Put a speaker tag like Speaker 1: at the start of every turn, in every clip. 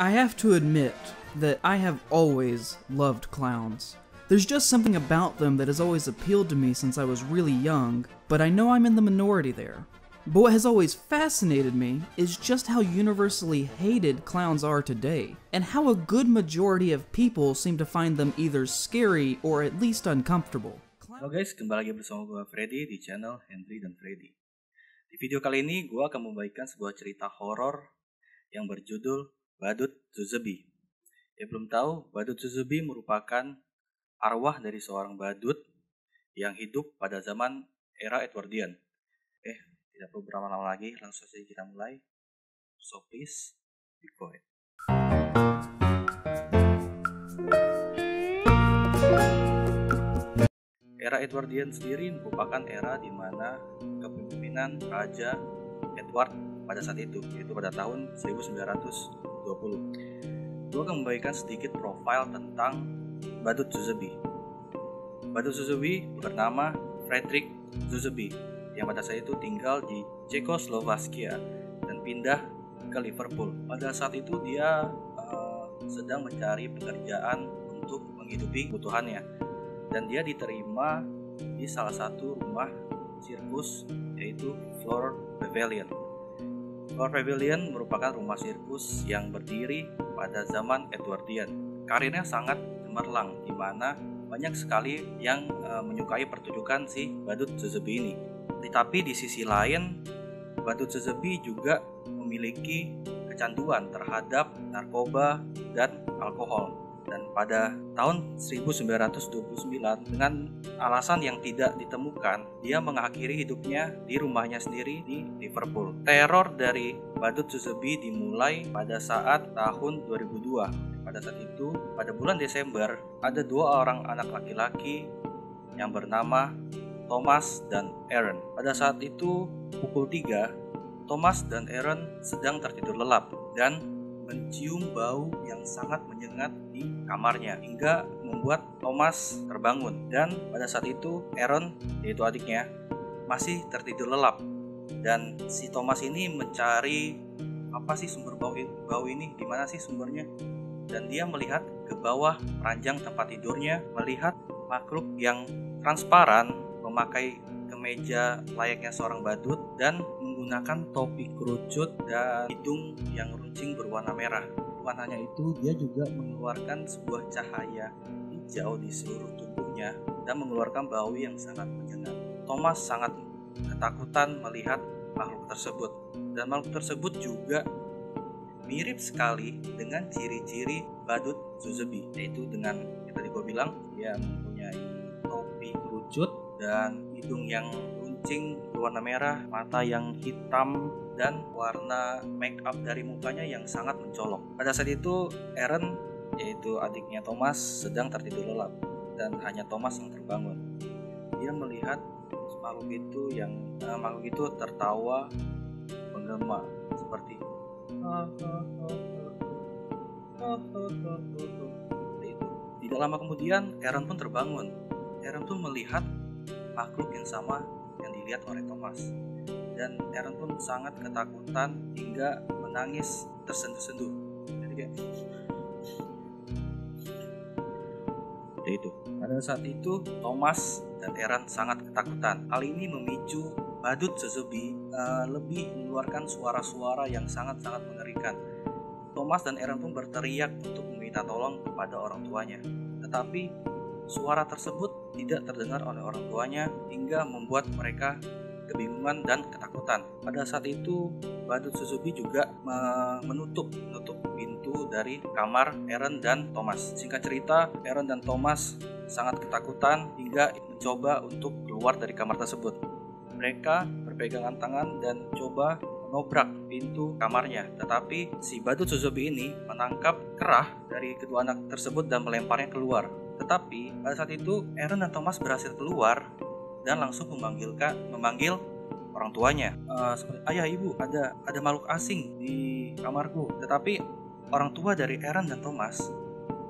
Speaker 1: I have to admit that I have always loved clowns. There's just something about them that has always appealed to me since I was really young, but I know I'm in the minority there. But what has always fascinated me is just how universally hated clowns are today, and how a good majority of people seem to find them either scary or at least uncomfortable.
Speaker 2: Halo guys, kembali lagi bersama gue Freddy di channel Henry dan Freddy. Di video kali ini gue akan membagikan sebuah cerita horor yang berjudul Badut Zuzebi. Ya belum tahu, Badut Zuzebi merupakan arwah dari seorang badut yang hidup pada zaman era Edwardian. Tidak perlu berlama-lama lagi, langsung saja kita mulai. So please, be quiet. Era Edwardian sendiri merupakan era di mana kepemimpinan Raja Edward pada saat itu, yaitu pada tahun 1920. Gue akan membagikan sedikit profil tentang Badut Zuzebi. Badut Zuzebi bernama Frederick Zuzebi, yang pada saat itu tinggal di Czechoslovakia dan pindah ke Liverpool. Pada saat itu dia sedang mencari pekerjaan untuk menghidupi kebutuhannya, dan dia diterima di salah satu rumah sirkus, yaitu Flower Pavilion. Flower Pavilion merupakan rumah sirkus yang berdiri pada zaman Edwardian. Karirnya sangat cemerlang, di mana banyak sekali yang menyukai pertunjukan si Badut Zuzebi ini. Tetapi di sisi lain, Badut Zuzebi juga memiliki kecanduan terhadap narkoba dan alkohol. Dan pada tahun 1929, dengan alasan yang tidak ditemukan, dia mengakhiri hidupnya di rumahnya sendiri di Liverpool. Teror dari Badut Zuzebi dimulai pada saat tahun 2002. Pada saat itu, pada bulan Desember, ada dua orang anak laki-laki yang bernama Thomas dan Aaron. Pada saat itu, pukul 3, Thomas dan Aaron sedang tertidur lelap dan mencium bau yang sangat menyengat di kamarnya, hingga membuat Thomas terbangun. Dan pada saat itu Aaron, yaitu adiknya, masih tertidur lelap. Dan si Thomas ini mencari apa sih sumber bau ini, di mana sih sumbernya? Dan dia melihat ke bawah ranjang tempat tidurnya, melihat makhluk yang transparan memakai kemeja layaknya seorang badut dan menggunakan topi kerucut dan hidung yang runcing berwarna merah. Bukan hanya itu, dia juga mengeluarkan sebuah cahaya hijau di seluruh tubuhnya dan mengeluarkan bau yang sangat menyengat. Thomas sangat ketakutan melihat makhluk tersebut, dan makhluk tersebut juga mirip sekali dengan ciri-ciri Badut Zuzebi, yaitu dengan yang tadi gue bilang, dia mempunyai topi kerucut dan hidung yang runcing berwarna merah, mata yang hitam, dan warna make up dari mukanya yang sangat mencolok. Pada saat itu Aaron, yaitu adiknya Thomas, sedang tertidur lelap dan hanya Thomas yang terbangun. Dia melihat makhluk itu tertawa menggema seperti itu. Tidak lama kemudian Aaron pun terbangun. Aaron pun melihat makhluk yang sama yang dilihat oleh Thomas, dan Aaron pun sangat ketakutan hingga menangis tersenduh-senduh. Jadi kayak itu. Pada saat itu Thomas dan Aaron sangat ketakutan. Hal ini memicu Badut Zuzebi lebih mengeluarkan suara-suara yang sangat-sangat mengerikan. Thomas dan Aaron pun berteriak untuk meminta tolong kepada orang tuanya, tetapi suara tersebut tidak terdengar oleh orang tuanya, hingga membuat mereka kebingungan dan ketakutan. Pada saat itu Badut Zuzebi juga menutup pintu dari kamar Aaron dan Thomas. Singkat cerita, Aaron dan Thomas sangat ketakutan hingga mencoba untuk keluar dari kamar tersebut. Mereka berpegangan tangan dan coba menobrak pintu kamarnya, tetapi si Badut Zuzebi ini menangkap kerah dari kedua anak tersebut dan melemparnya keluar. Tetapi pada saat itu Aaron dan Thomas berhasil keluar dan langsung memanggil orang tuanya. Seperti, ayah, ibu, ada makhluk asing di kamarku. Tetapi orang tua dari Aaron dan Thomas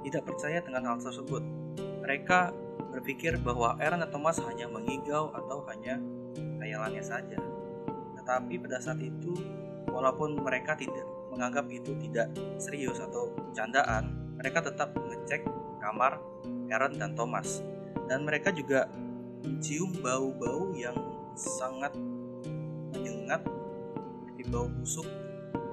Speaker 2: tidak percaya dengan hal tersebut. Mereka berpikir bahwa Aaron dan Thomas hanya mengigau atau hanya khayalannya saja. Tetapi pada saat itu, walaupun mereka tidak menganggap itu tidak serius atau candaan, mereka tetap mengecek kamar Aaron dan Thomas. Dan mereka juga mencium bau-bau yang sangat menyengat seperti bau busuk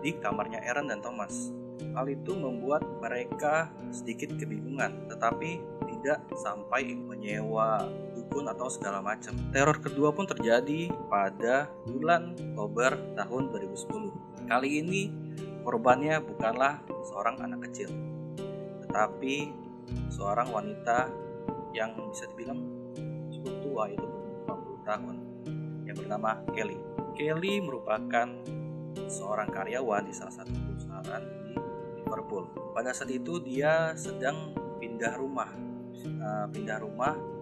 Speaker 2: di kamarnya Aaron dan Thomas. Hal itu membuat mereka sedikit kebingungan, tetapi tidak sampai menyewa dukun atau segala macam. Teror kedua pun terjadi pada bulan Oktober tahun 2010. Kali ini korbannya bukanlah seorang anak kecil, tetapi seorang wanita yang bisa dibilang cukup tua, yaitu 40 tahun, yang bernama Kelly. Kelly merupakan seorang karyawan di salah satu perusahaan di Liverpool. Pada saat itu dia sedang pindah rumah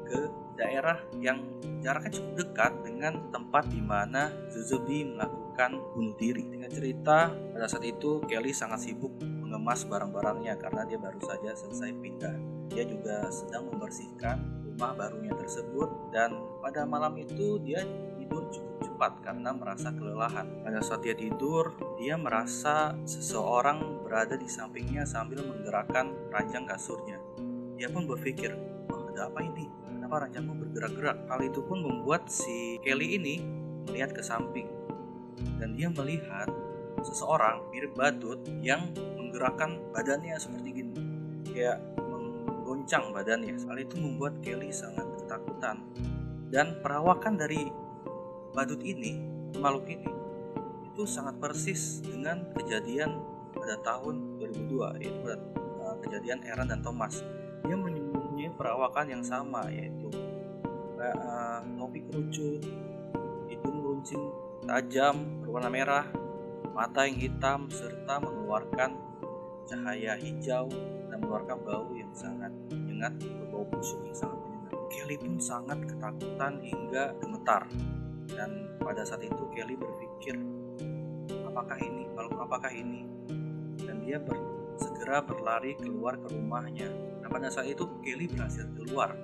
Speaker 2: ke daerah yang jaraknya cukup dekat dengan tempat di mana Zuzubi melakukan bunuh diri. Dengan cerita, pada saat itu Kelly sangat sibuk mengemas barang-barangnya karena dia baru saja selesai pindah. Dia juga sedang membersihkan rumah barunya tersebut, dan pada malam itu dia tidur cukup cepat karena merasa kelelahan. Pada saat dia tidur, dia merasa seseorang berada di sampingnya sambil menggerakkan ranjang kasurnya. Dia pun berpikir, ada apa ini? Kenapa ranjangku bergerak-gerak? Hal itu pun membuat si Kelly ini melihat ke samping, dan dia melihat seseorang mirip badut yang menggerakkan badannya seperti gini, kayak menggoncang badannya. Hal itu membuat Kelly sangat ketakutan, dan perawakan dari badut ini, makhluk ini, itu sangat persis dengan kejadian pada tahun 2002, yaitu kejadian Aaron dan Thomas. Dia mempunyai perawakan yang sama, yaitu topi kerucut, hidung runcing tajam berwarna merah, mata yang hitam, serta mengeluarkan cahaya hijau dan mengeluarkan bau yang sangat menyengat, bau busuk yang sangat menyengat. Kelly pun sangat ketakutan hingga gemetar, dan pada saat itu Kelly berpikir, apakah ini? Dan dia segera berlari keluar ke rumahnya. Nah, pada saat itu Kelly berhasil keluar,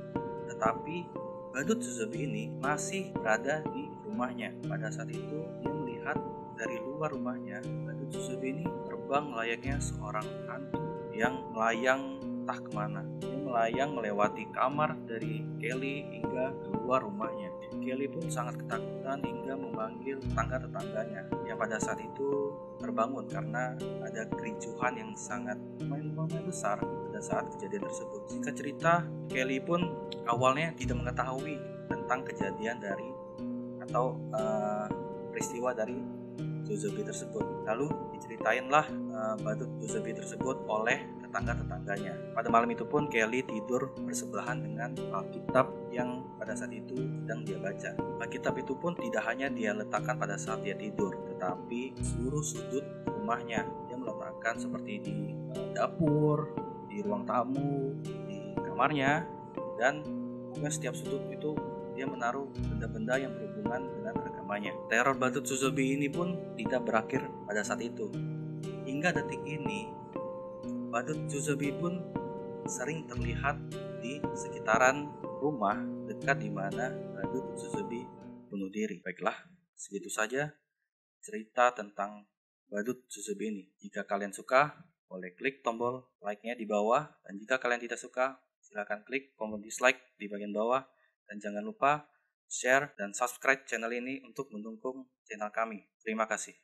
Speaker 2: tetapi badut Zuzubi ini masih berada di rumahnya. Pada saat itu dia melihat dari luar rumahnya, badut Zuzubi ini terbang layaknya seorang hantu yang melayang entah kemana. Dia melayang melewati kamar dari Kelly hingga keluar rumahnya. Kelly pun sangat ketakutan hingga memanggil tetangga-tetangganya yang pada saat itu terbangun karena ada kericuhan yang sangat lumayan besar pada saat kejadian tersebut. Singkat cerita, Kelly pun awalnya tidak mengetahui tentang kejadian dari atau peristiwa dari Zuzubi tersebut. Lalu diceritainlah badut Zuzubi tersebut oleh tetangga-tetangganya. Pada malam itu pun Kelly tidur bersebelahan dengan Alkitab yang pada saat itu sedang dia baca. Alkitab itu pun tidak hanya dia letakkan pada saat dia tidur, tetapi seluruh sudut rumahnya. Dia meletakkan seperti di dapur, di ruang tamu, di kamarnya, dan pokoknya setiap sudut itu dia menaruh benda-benda yang berhubungan dengan agamanya. Teror badut Zuzubi ini pun tidak berakhir pada saat itu. Hingga detik ini, badut Zuzubi pun sering terlihat di sekitaran rumah dekat di mana badut Zuzubi bunuh diri. Baiklah, segitu saja cerita tentang badut Zuzubi ini. Jika kalian suka, boleh klik tombol like-nya di bawah, dan jika kalian tidak suka, silakan klik tombol dislike di bagian bawah. Dan jangan lupa share dan subscribe channel ini untuk mendukung channel kami. Terima kasih.